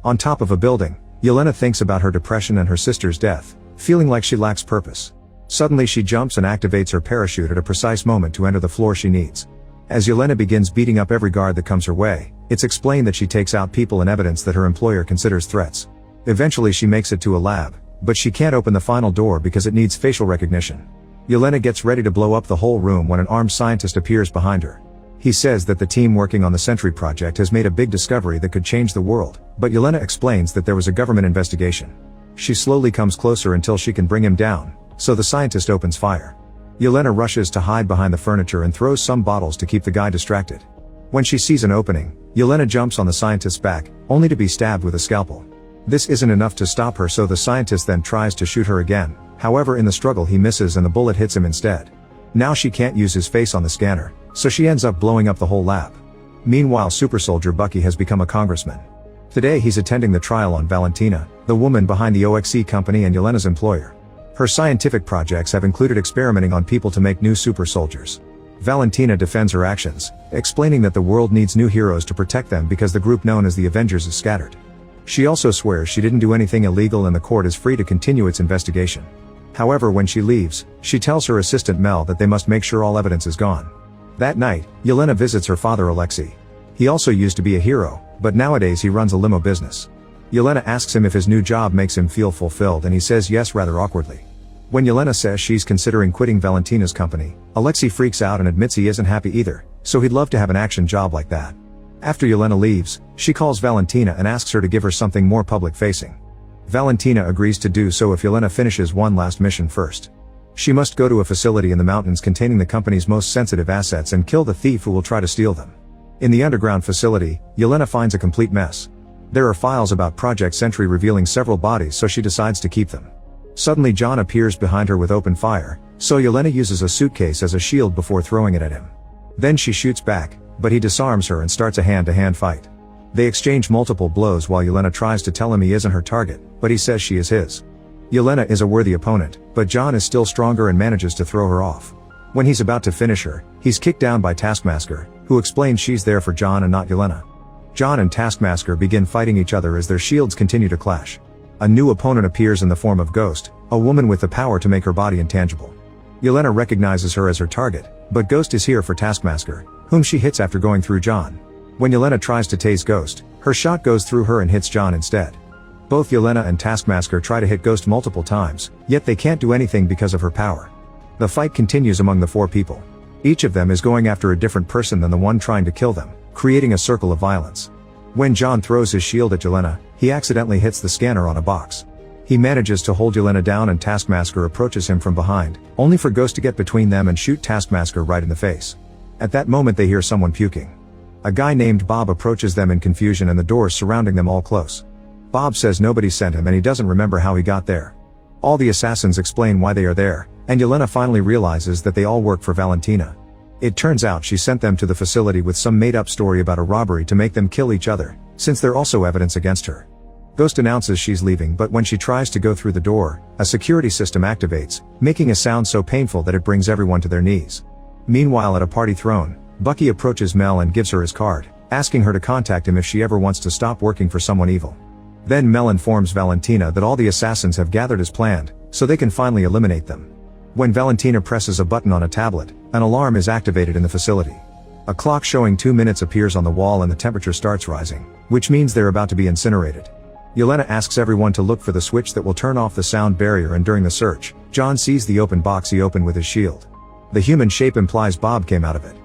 On top of a building, Yelena thinks about her depression and her sister's death, feeling like she lacks purpose. Suddenly she jumps and activates her parachute at a precise moment to enter the floor she needs. As Yelena begins beating up every guard that comes her way, it's explained that she takes out people and evidence that her employer considers threats. Eventually she makes it to a lab, but she can't open the final door because it needs facial recognition. Yelena gets ready to blow up the whole room when an armed scientist appears behind her. He says that the team working on the Sentry project has made a big discovery that could change the world, but Yelena explains that there was a government investigation. She slowly comes closer until she can bring him down, so the scientist opens fire. Yelena rushes to hide behind the furniture and throws some bottles to keep the guy distracted. When she sees an opening, Yelena jumps on the scientist's back, only to be stabbed with a scalpel. This isn't enough to stop her, so the scientist then tries to shoot her again. However, in the struggle he misses and the bullet hits him instead. Now she can't use his face on the scanner, so she ends up blowing up the whole lab. Meanwhile, super soldier Bucky has become a congressman. Today he's attending the trial on Valentina, the woman behind the OXC company and Yelena's employer. Her scientific projects have included experimenting on people to make new super soldiers. Valentina defends her actions, explaining that the world needs new heroes to protect them because the group known as the Avengers is scattered. She also swears she didn't do anything illegal and the court is free to continue its investigation. However, when she leaves, she tells her assistant Mel that they must make sure all evidence is gone. That night, Yelena visits her father Alexei. He also used to be a hero, but nowadays he runs a limo business. Yelena asks him if his new job makes him feel fulfilled and he says yes rather awkwardly. When Yelena says she's considering quitting Valentina's company, Alexei freaks out and admits he isn't happy either, so he'd love to have an action job like that. After Yelena leaves, she calls Valentina and asks her to give her something more public-facing. Valentina agrees to do so if Yelena finishes one last mission first. She must go to a facility in the mountains containing the company's most sensitive assets and kill the thief who will try to steal them. In the underground facility, Yelena finds a complete mess. There are files about Project Sentry revealing several bodies, so she decides to keep them. Suddenly John appears behind her with open fire, so Yelena uses a suitcase as a shield before throwing it at him. Then she shoots back, but he disarms her and starts a hand-to-hand fight. They exchange multiple blows while Yelena tries to tell him he isn't her target, but he says she is his. Yelena is a worthy opponent, but John is still stronger and manages to throw her off. When he's about to finish her, he's kicked down by Taskmaster, who explains she's there for John and not Yelena. John and Taskmaster begin fighting each other as their shields continue to clash. A new opponent appears in the form of Ghost, a woman with the power to make her body intangible. Yelena recognizes her as her target, but Ghost is here for Taskmaster, whom she hits after going through John. When Yelena tries to tase Ghost, her shot goes through her and hits John instead. Both Yelena and Taskmaster try to hit Ghost multiple times, yet they can't do anything because of her power. The fight continues among the four people. Each of them is going after a different person than the one trying to kill them, creating a circle of violence. When John throws his shield at Yelena, he accidentally hits the scanner on a box. He manages to hold Yelena down and Taskmaster approaches him from behind, only for Ghost to get between them and shoot Taskmaster right in the face. At that moment they hear someone puking. A guy named Bob approaches them in confusion and the doors surrounding them all close. Bob says nobody sent him and he doesn't remember how he got there. All the assassins explain why they are there, and Yelena finally realizes that they all work for Valentina. It turns out she sent them to the facility with some made-up story about a robbery to make them kill each other, since they're also evidence against her. Ghost announces she's leaving, but when she tries to go through the door, a security system activates, making a sound so painful that it brings everyone to their knees. Meanwhile, at a party thrown, Bucky approaches Mel and gives her his card, asking her to contact him if she ever wants to stop working for someone evil. Then Mel informs Valentina that all the assassins have gathered as planned, so they can finally eliminate them. When Valentina presses a button on a tablet, an alarm is activated in the facility. A clock showing 2 minutes appears on the wall and the temperature starts rising, which means they're about to be incinerated. Yelena asks everyone to look for the switch that will turn off the sound barrier, and during the search, John sees the open box he opened with his shield. The human shape implies Bob came out of it.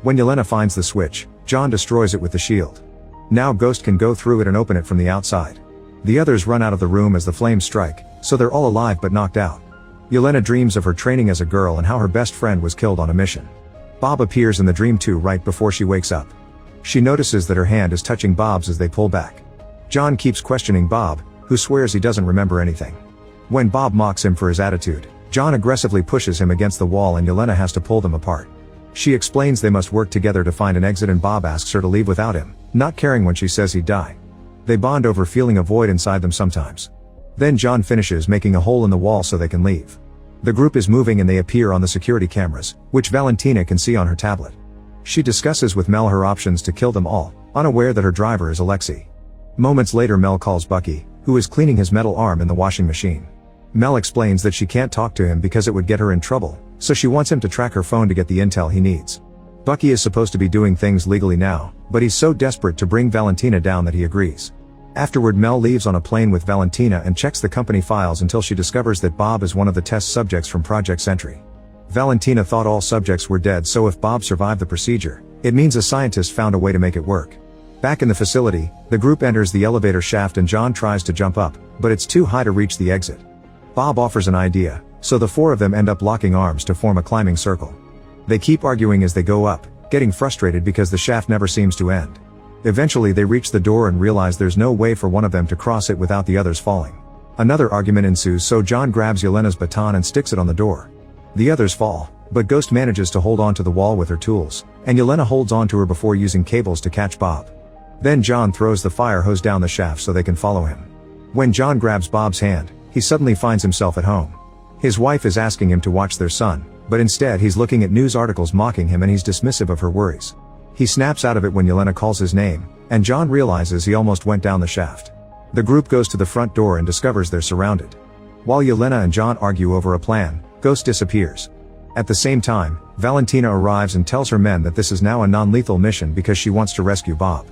When Yelena finds the switch, John destroys it with the shield. Now Ghost can go through it and open it from the outside. The others run out of the room as the flames strike, so they're all alive but knocked out. Yelena dreams of her training as a girl and how her best friend was killed on a mission. Bob appears in the dream too right before she wakes up. She notices that her hand is touching Bob's as they pull back. John keeps questioning Bob, who swears he doesn't remember anything. When Bob mocks him for his attitude, John aggressively pushes him against the wall and Yelena has to pull them apart. She explains they must work together to find an exit and Bob asks her to leave without him, not caring when she says he'd die. They bond over feeling a void inside them sometimes. Then John finishes making a hole in the wall so they can leave. The group is moving and they appear on the security cameras, which Valentina can see on her tablet. She discusses with Mel her options to kill them all, unaware that her driver is Alexei. Moments later Mel calls Bucky, who is cleaning his metal arm in the washing machine. Mel explains that she can't talk to him because it would get her in trouble, so she wants him to track her phone to get the intel he needs. Bucky is supposed to be doing things legally now, but he's so desperate to bring Valentina down that he agrees. Afterward Mel leaves on a plane with Valentina and checks the company files until she discovers that Bob is one of the test subjects from Project Sentry. Valentina thought all subjects were dead, so if Bob survived the procedure, it means a scientist found a way to make it work. Back in the facility, the group enters the elevator shaft and John tries to jump up, but it's too high to reach the exit. Bob offers an idea, so the four of them end up locking arms to form a climbing circle. They keep arguing as they go up, getting frustrated because the shaft never seems to end. Eventually they reach the door and realize there's no way for one of them to cross it without the others falling. Another argument ensues, so John grabs Yelena's baton and sticks it on the door. The others fall, but Ghost manages to hold on to the wall with her tools, and Yelena holds on to her before using cables to catch Bob. Then John throws the fire hose down the shaft so they can follow him. When John grabs Bob's hand, he suddenly finds himself at home. His wife is asking him to watch their son, but instead he's looking at news articles mocking him and he's dismissive of her worries. He snaps out of it when Yelena calls his name, and John realizes he almost went down the shaft. The group goes to the front door and discovers they're surrounded. While Yelena and John argue over a plan, Ghost disappears. At the same time, Valentina arrives and tells her men that this is now a non-lethal mission because she wants to rescue Bob.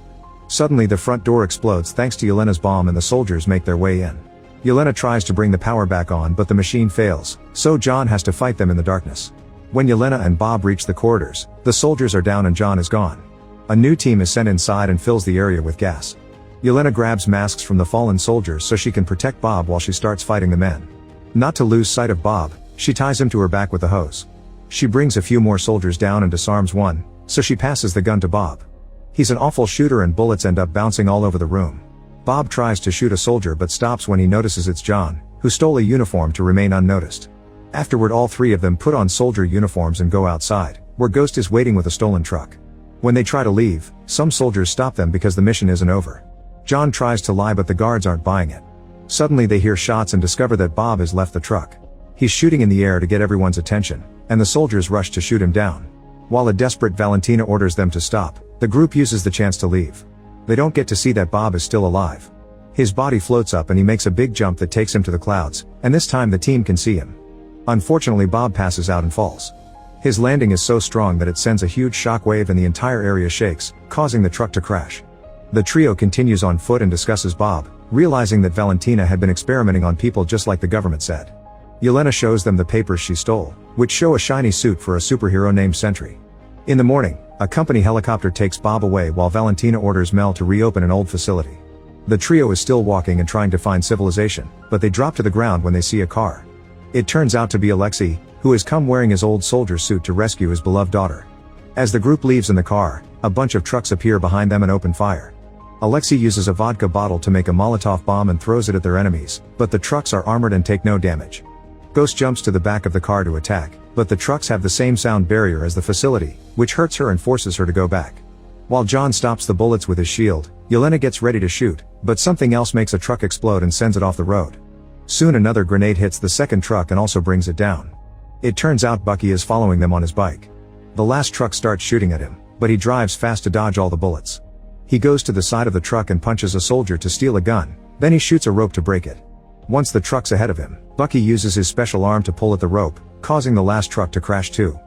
Suddenly the front door explodes thanks to Yelena's bomb and the soldiers make their way in. Yelena tries to bring the power back on but the machine fails, so John has to fight them in the darkness. When Yelena and Bob reach the corridors, the soldiers are down and John is gone. A new team is sent inside and fills the area with gas. Yelena grabs masks from the fallen soldiers so she can protect Bob while she starts fighting the men. Not to lose sight of Bob, she ties him to her back with a hose. She brings a few more soldiers down and disarms one, so she passes the gun to Bob. He's an awful shooter and bullets end up bouncing all over the room. Bob tries to shoot a soldier but stops when he notices it's John, who stole a uniform to remain unnoticed. Afterward all three of them put on soldier uniforms and go outside, where Ghost is waiting with a stolen truck. When they try to leave, some soldiers stop them because the mission isn't over. John tries to lie but the guards aren't buying it. Suddenly they hear shots and discover that Bob has left the truck. He's shooting in the air to get everyone's attention, and the soldiers rush to shoot him down. While a desperate Valentina orders them to stop, the group uses the chance to leave. They don't get to see that Bob is still alive. His body floats up and he makes a big jump that takes him to the clouds, and this time the team can see him. Unfortunately Bob passes out and falls. His landing is so strong that it sends a huge shockwave and the entire area shakes, causing the truck to crash. The trio continues on foot and discusses Bob, realizing that Valentina had been experimenting on people just like the government said. Yelena shows them the papers she stole, which show a shiny suit for a superhero named Sentry. In the morning, a company helicopter takes Bob away while Valentina orders Mel to reopen an old facility. The trio is still walking and trying to find civilization, but they drop to the ground when they see a car. It turns out to be Alexei, who has come wearing his old soldier suit to rescue his beloved daughter. As the group leaves in the car, a bunch of trucks appear behind them and open fire. Alexei uses a vodka bottle to make a Molotov bomb and throws it at their enemies, but the trucks are armored and take no damage. Ghost jumps to the back of the car to attack, but the trucks have the same sound barrier as the facility, which hurts her and forces her to go back. While John stops the bullets with his shield, Yelena gets ready to shoot, but something else makes a truck explode and sends it off the road. Soon another grenade hits the second truck and also brings it down. It turns out Bucky is following them on his bike. The last truck starts shooting at him, but he drives fast to dodge all the bullets. He goes to the side of the truck and punches a soldier to steal a gun, then he shoots a rope to break it. Once the truck's ahead of him, Bucky uses his special arm to pull at the rope, causing the last truck to crash too.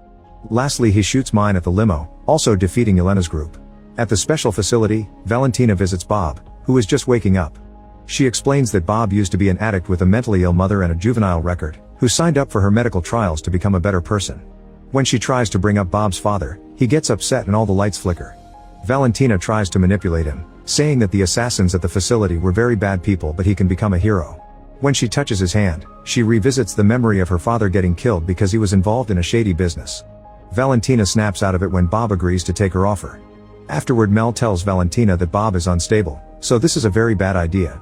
Lastly he shoots mine at the limo, also defeating Yelena's group. At the special facility, Valentina visits Bob, who is just waking up. She explains that Bob used to be an addict with a mentally ill mother and a juvenile record, who signed up for her medical trials to become a better person. When she tries to bring up Bob's father, he gets upset and all the lights flicker. Valentina tries to manipulate him, saying that the assassins at the facility were very bad people but he can become a hero. When she touches his hand, she revisits the memory of her father getting killed because he was involved in a shady business. Valentina snaps out of it when Bob agrees to take her offer. Afterward Mel tells Valentina that Bob is unstable, so this is a very bad idea.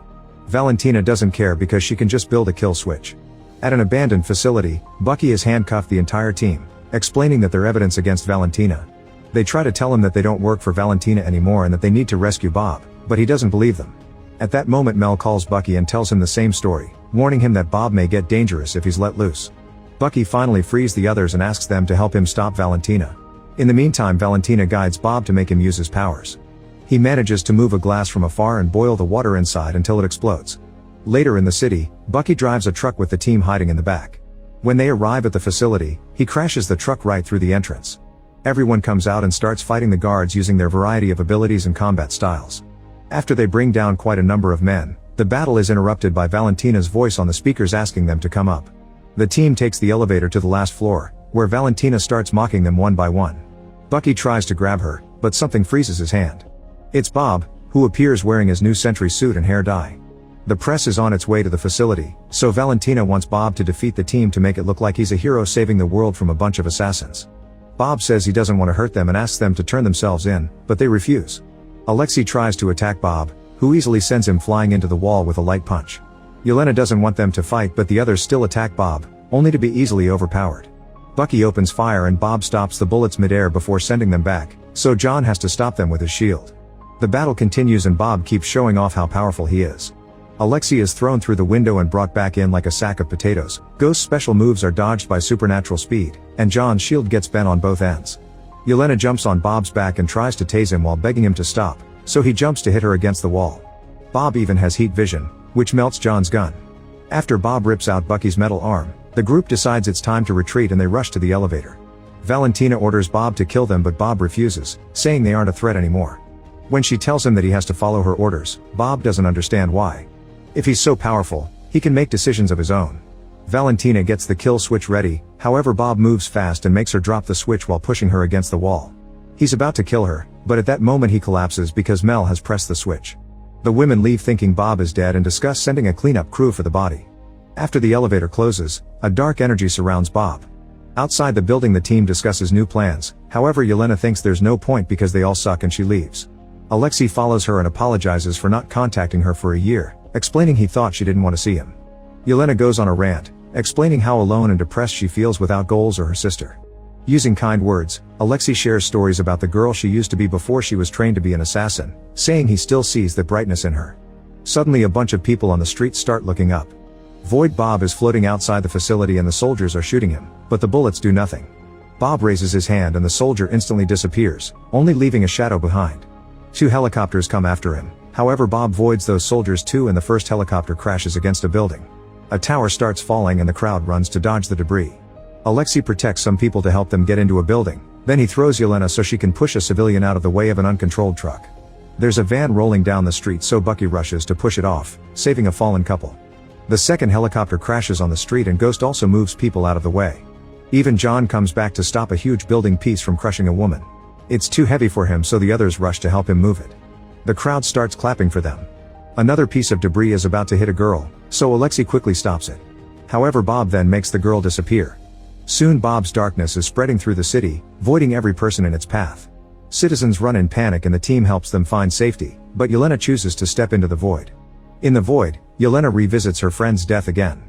Valentina doesn't care because she can just build a kill switch. At an abandoned facility, Bucky has handcuffed the entire team, explaining that they're evidence against Valentina. They try to tell him that they don't work for Valentina anymore and that they need to rescue Bob, but he doesn't believe them. At that moment Mel calls Bucky and tells him the same story, warning him that Bob may get dangerous if he's let loose. Bucky finally frees the others and asks them to help him stop Valentina. In the meantime Valentina guides Bob to make him use his powers. He manages to move a glass from afar and boil the water inside until it explodes. Later in the city, Bucky drives a truck with the team hiding in the back. When they arrive at the facility, he crashes the truck right through the entrance. Everyone comes out and starts fighting the guards using their variety of abilities and combat styles. After they bring down quite a number of men, the battle is interrupted by Valentina's voice on the speakers asking them to come up. The team takes the elevator to the last floor, where Valentina starts mocking them one by one. Bucky tries to grab her, but something freezes his hand. It's Bob, who appears wearing his new sentry suit and hair dye. The press is on its way to the facility, so Valentina wants Bob to defeat the team to make it look like he's a hero saving the world from a bunch of assassins. Bob says he doesn't want to hurt them and asks them to turn themselves in, but they refuse. Alexei tries to attack Bob, who easily sends him flying into the wall with a light punch. Yelena doesn't want them to fight, but the others still attack Bob, only to be easily overpowered. Bucky opens fire and Bob stops the bullets midair before sending them back, so John has to stop them with his shield. The battle continues and Bob keeps showing off how powerful he is. Alexei is thrown through the window and brought back in like a sack of potatoes. Ghost's special moves are dodged by supernatural speed, and John's shield gets bent on both ends. Yelena jumps on Bob's back and tries to tase him while begging him to stop, so he jumps to hit her against the wall. Bob even has heat vision, which melts John's gun. After Bob rips out Bucky's metal arm, the group decides it's time to retreat and they rush to the elevator. Valentina orders Bob to kill them, but Bob refuses, saying they aren't a threat anymore. When she tells him that he has to follow her orders, Bob doesn't understand why. If he's so powerful, he can make decisions of his own. Valentina gets the kill switch ready, however Bob moves fast and makes her drop the switch while pushing her against the wall. He's about to kill her, but at that moment he collapses because Mel has pressed the switch. The women leave thinking Bob is dead and discuss sending a cleanup crew for the body. After the elevator closes, a dark energy surrounds Bob. Outside the building the team discusses new plans, however Yelena thinks there's no point because they all suck and she leaves. Alexei follows her and apologizes for not contacting her for a year, explaining he thought she didn't want to see him. Yelena goes on a rant, explaining how alone and depressed she feels without goals or her sister. Using kind words, Alexei shares stories about the girl she used to be before she was trained to be an assassin, saying he still sees the brightness in her. Suddenly a bunch of people on the street start looking up. Void Bob is floating outside the facility and the soldiers are shooting him, but the bullets do nothing. Bob raises his hand and the soldier instantly disappears, only leaving a shadow behind. 2 helicopters come after him, however Bob voids those soldiers too and the first helicopter crashes against a building. A tower starts falling and the crowd runs to dodge the debris. Alexei protects some people to help them get into a building, then he throws Yelena so she can push a civilian out of the way of an uncontrolled truck. There's a van rolling down the street so Bucky rushes to push it off, saving a fallen couple. The second helicopter crashes on the street and Ghost also moves people out of the way. Even John comes back to stop a huge building piece from crushing a woman. It's too heavy for him so the others rush to help him move it. The crowd starts clapping for them. Another piece of debris is about to hit a girl, so Alexei quickly stops it. However Bob then makes the girl disappear. Soon Bob's darkness is spreading through the city, voiding every person in its path. Citizens run in panic and the team helps them find safety, but Yelena chooses to step into the void. In the void, Yelena revisits her friend's death again.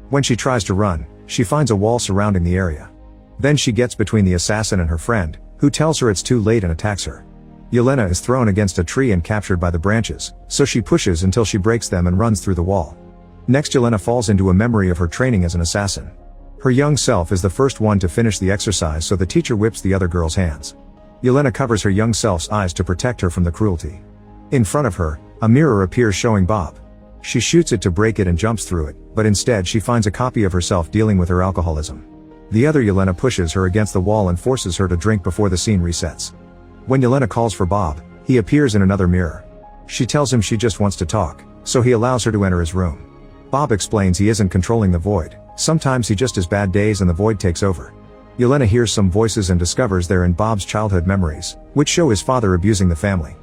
When she tries to run, she finds a wall surrounding the area. Then she gets between the assassin and her friend, who tells her it's too late and attacks her. Yelena is thrown against a tree and captured by the branches, so she pushes until she breaks them and runs through the wall. Next Yelena falls into a memory of her training as an assassin. Her young self is the first one to finish the exercise, so the teacher whips the other girl's hands. Yelena covers her young self's eyes to protect her from the cruelty. In front of her, a mirror appears showing Bob. She shoots it to break it and jumps through it, but instead she finds a copy of herself dealing with her alcoholism. The other Yelena pushes her against the wall and forces her to drink before the scene resets. When Yelena calls for Bob, he appears in another mirror. She tells him she just wants to talk, so he allows her to enter his room. Bob explains he isn't controlling the void, sometimes he just has bad days and the void takes over. Yelena hears some voices and discovers they're in Bob's childhood memories, which show his father abusing the family.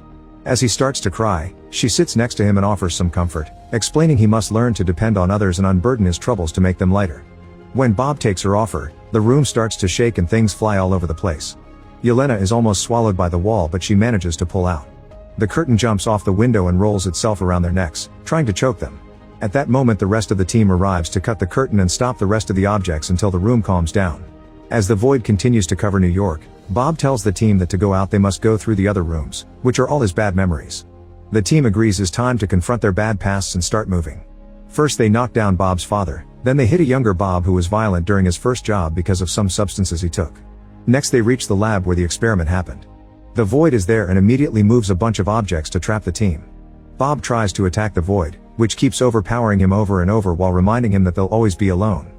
As he starts to cry, she sits next to him and offers some comfort, explaining he must learn to depend on others and unburden his troubles to make them lighter. When Bob takes her offer, the room starts to shake and things fly all over the place. Yelena is almost swallowed by the wall, but she manages to pull out. The curtain jumps off the window and rolls itself around their necks, trying to choke them. At that moment the rest of the team arrives to cut the curtain and stop the rest of the objects until the room calms down. As the void continues to cover New York, Bob tells the team that to go out they must go through the other rooms, which are all his bad memories. The team agrees it's time to confront their bad pasts and start moving. First they knock down Bob's father, then they hit a younger Bob who was violent during his first job because of some substances he took. Next they reach the lab where the experiment happened. The void is there and immediately moves a bunch of objects to trap the team. Bob tries to attack the void, which keeps overpowering him over and over while reminding him that they'll always be alone.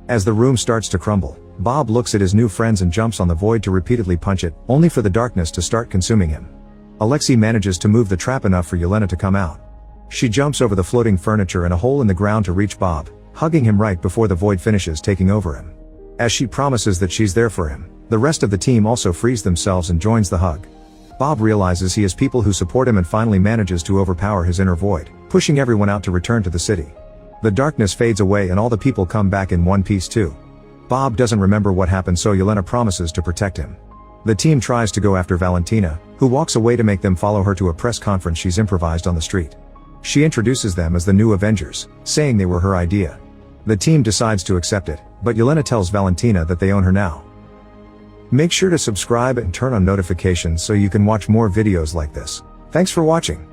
As the room starts to crumble, Bob looks at his new friends and jumps on the void to repeatedly punch it, only for the darkness to start consuming him. Alexei manages to move the trap enough for Yelena to come out. She jumps over the floating furniture and a hole in the ground to reach Bob, hugging him right before the void finishes taking over him. As she promises that she's there for him, the rest of the team also frees themselves and joins the hug. Bob realizes he has people who support him and finally manages to overpower his inner void, pushing everyone out to return to the city. The darkness fades away and all the people come back in one piece too. Bob doesn't remember what happened, so Yelena promises to protect him. The team tries to go after Valentina, who walks away to make them follow her to a press conference she's improvised on the street. She introduces them as the new Avengers, saying they were her idea. The team decides to accept it, but Yelena tells Valentina that they own her now. Make sure to subscribe and turn on notifications so you can watch more videos like this. Thanks for watching.